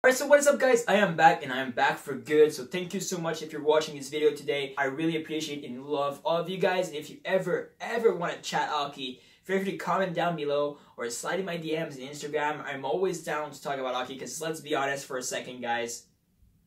Alright, so what is up guys? I am back and I am back for good. So thank you so much if you're watching this video today. I really appreciate and love all of you guys. And if you ever want to chat hockey, feel free to comment down below or slide in my DMs on Instagram. I'm always down to talk about hockey because let's be honest for a second guys,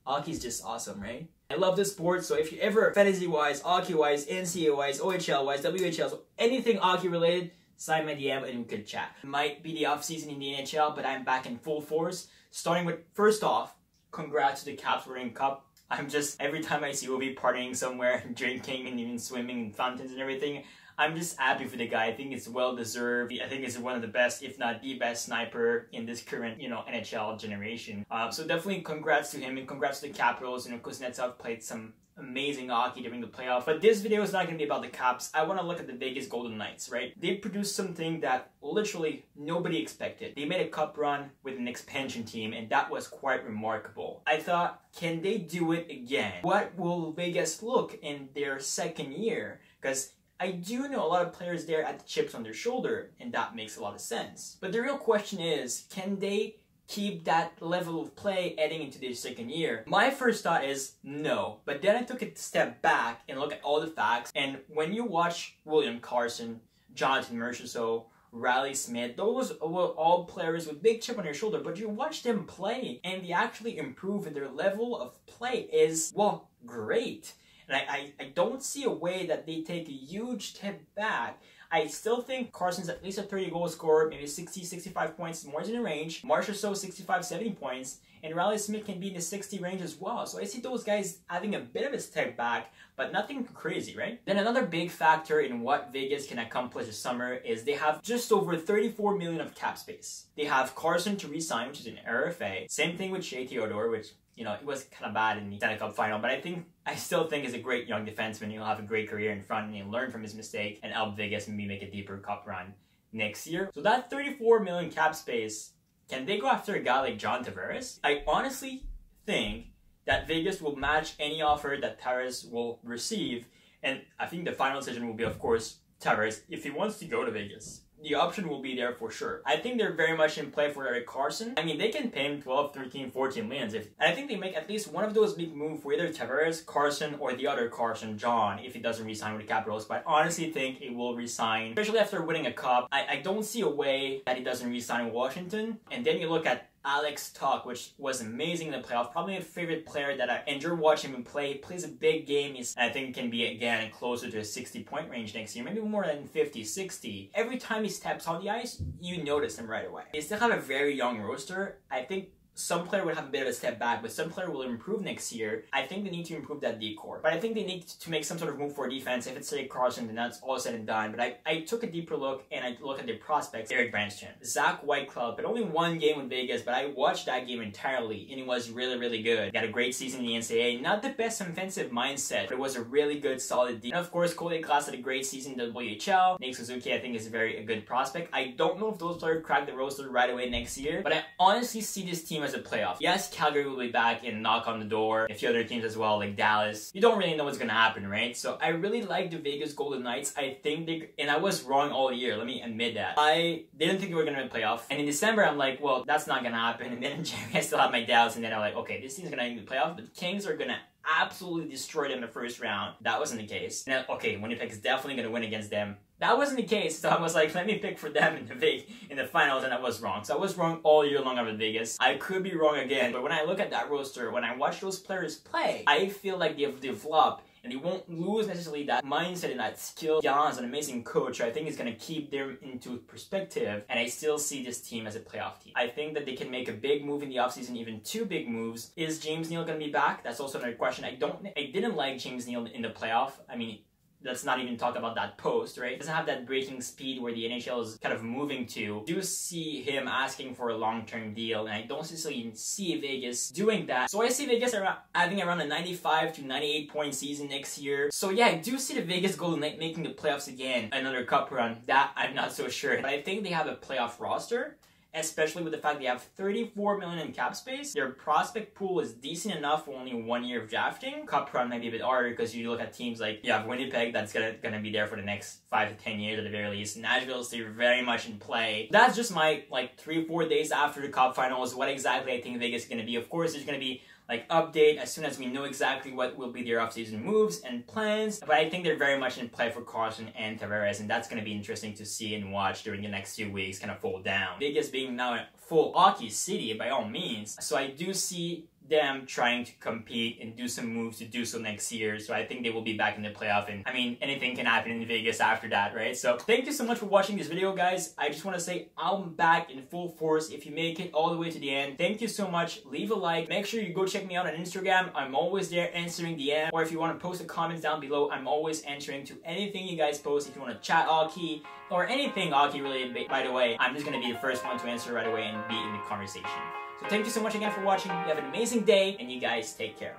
hockey's just awesome, right? I love this sport, so if you ever fantasy-wise, hockey-wise, NCAA-wise, OHL-wise, WHL, so anything hockey-related, slide my DM and we could chat. It might be the off-season in the NHL, but I'm back in full force. Starting with, first off, congrats to the Caps winning Cup. I'm just, every time I see Ovi partying somewhere, drinking and even swimming in fountains and everything, I'm just happy for the guy. I think it's well deserved. I think it's one of the best, if not the best sniper in this current, NHL generation. So definitely congrats to him and congrats to the Capitals. Kuznetsov played some amazing hockey during the playoffs. But this video is not going to be about the Caps. I want to look at the Vegas Golden Knights, right? They produced something that literally nobody expected. They made a cup run with an expansion team, and that was quite remarkable. I thought, can they do it again? What will Vegas look in their second year? Because I do know a lot of players there at the chips on their shoulder, and that makes a lot of sense. But the real question is, can they keep that level of play heading into their second year? My first thought is no, but then I took a step back and look at all the facts, and when you watch Erik Karlsson, Jonathan Merchant, Riley Smith, those were all players with big chip on their shoulder, but you watch them play and they actually improve, and their level of play is, well, great. And I don't see a way that they take a huge step back. I still think Karlsson's at least a 30-goal scorer, maybe 60, 65 points, more than in range. Marchessault, 65, 70 points. And Riley Smith can be in the 60 range as well. So I see those guys having a bit of a step back, but nothing crazy, right? Then another big factor in what Vegas can accomplish this summer is they have just over $34 million of cap space. They have Karlsson to re-sign, which is an RFA. Same thing with Shea Theodore, which, it was kind of bad in the Stanley Cup final, but I still think is a great young defenseman. He'll have a great career in front and he'll learn from his mistake and help Vegas maybe make a deeper cup run next year. So that $34 million cap space, can they go after a guy like John Tavares? I honestly think that Vegas will match any offer that Tavares will receive, and I think the final decision will be, of course, Tavares if he wants to go to Vegas. The option will be there for sure. I think they're very much in play for Erik Karlsson. I mean, they can pay him 12, 13, 14 millions. And I think they make at least one of those big moves for either Tavares, Karlsson, or the other Karlsson, John, if he doesn't re-sign with the Capitals. But I honestly think he will re-sign, especially after winning a cup. I don't see a way that he doesn't re-sign with Washington. And then you look at Alex Tuch, which was amazing in the playoffs. Probably my favorite player that I enjoy watching him play. He plays a big game. I think can be, again, closer to a 60-point range next year. Maybe more than 50, 60. Every time he steps on the ice, you notice him right away. They still have a very young roster. I think some player would have a bit of a step back, but some player will improve next year. I think they need to improve that decor. But I think they need to make some sort of move for defense. If it's Erik Karlsson, then that's all said and done. But I took a deeper look and I look at their prospects. Erik Brannstrom, Zach Whitecloud, but only one game with Vegas, but I watched that game entirely and it was really, really good. He had a great season in the NCAA. Not the best offensive mindset, but it was a really good, solid defense. And of course, Cole Class had a great season in the WHL. Nick Suzuki, I think, is a good prospect. I don't know if those players crack the roster right away next year, but I honestly see this team as a playoff. Yes, Calgary will be back and knock on the door. A few other teams as well, like Dallas. You don't really know what's going to happen, right? So I really like the Vegas Golden Knights. I think and I was wrong all year, let me admit that. I didn't think we were going to make playoff. And in December, I'm like, well, that's not going to happen. And then in January, I still have my doubts. And then I'm like, okay, this team's going to make the playoff, but the Kings are going to absolutely destroy them in the first round. That wasn't the case. And then, okay, Winnipeg is definitely going to win against them. That wasn't the case, so I was like, let me pick for them in the finals, and I was wrong. So I was wrong all year long over Vegas. I could be wrong again, but when I look at that roster, when I watch those players play, I feel like they've developed, and they won't lose necessarily that mindset and that skill. Jan's an amazing coach. I think he's going to keep them into perspective, and I still see this team as a playoff team. I think that they can make a big move in the offseason, even two big moves. Is James Neal going to be back? That's also another question. I didn't like James Neal in the playoff. I mean, let's not even talk about that post, right? It doesn't have that breaking speed where the NHL is kind of moving to. I do see him asking for a long-term deal, and I don't necessarily see Vegas doing that. So I see Vegas having around a 95 to 98 point season next year. So yeah, I do see the Vegas Golden Knights making the playoffs again. Another cup run, that I'm not so sure. But I think they have a playoff roster. especially with the fact they have $34 million in cap space. Their prospect pool is decent enough for only 1 year of drafting. Cup run might be a bit harder because you look at teams like you have Winnipeg that's gonna be there for the next 5 to 10 years at the very least. Nashville is very much in play. That's just my 3 or 4 days after the Cup finals, what exactly I think Vegas is gonna be. Of course, there's gonna be update as soon as we know exactly what will be their offseason moves and plans. But I think they're very much in play for Karlsson and Tavares, and that's going to be interesting to see and watch during the next few weeks kind of fold down. Vegas being now a full hockey city by all means, so I do see them trying to compete and do some moves to do so next year. So I think they will be back in the playoff, and I mean, anything can happen in Vegas after that, right? So thank you so much for watching this video, guys. I just want to say I'm back in full force if you make it all the way to the end. Thank you so much. Leave a like. Make sure you go check me out on Instagram. I'm always there answering DM, or if you want to post the comments down below, I'm always answering to anything you guys post. If you want to chat hockey or anything hockey related, by the way, I'm just going to be the first one to answer right away and be in the conversation. So thank you so much again for watching. You have an amazing day, and you guys take care.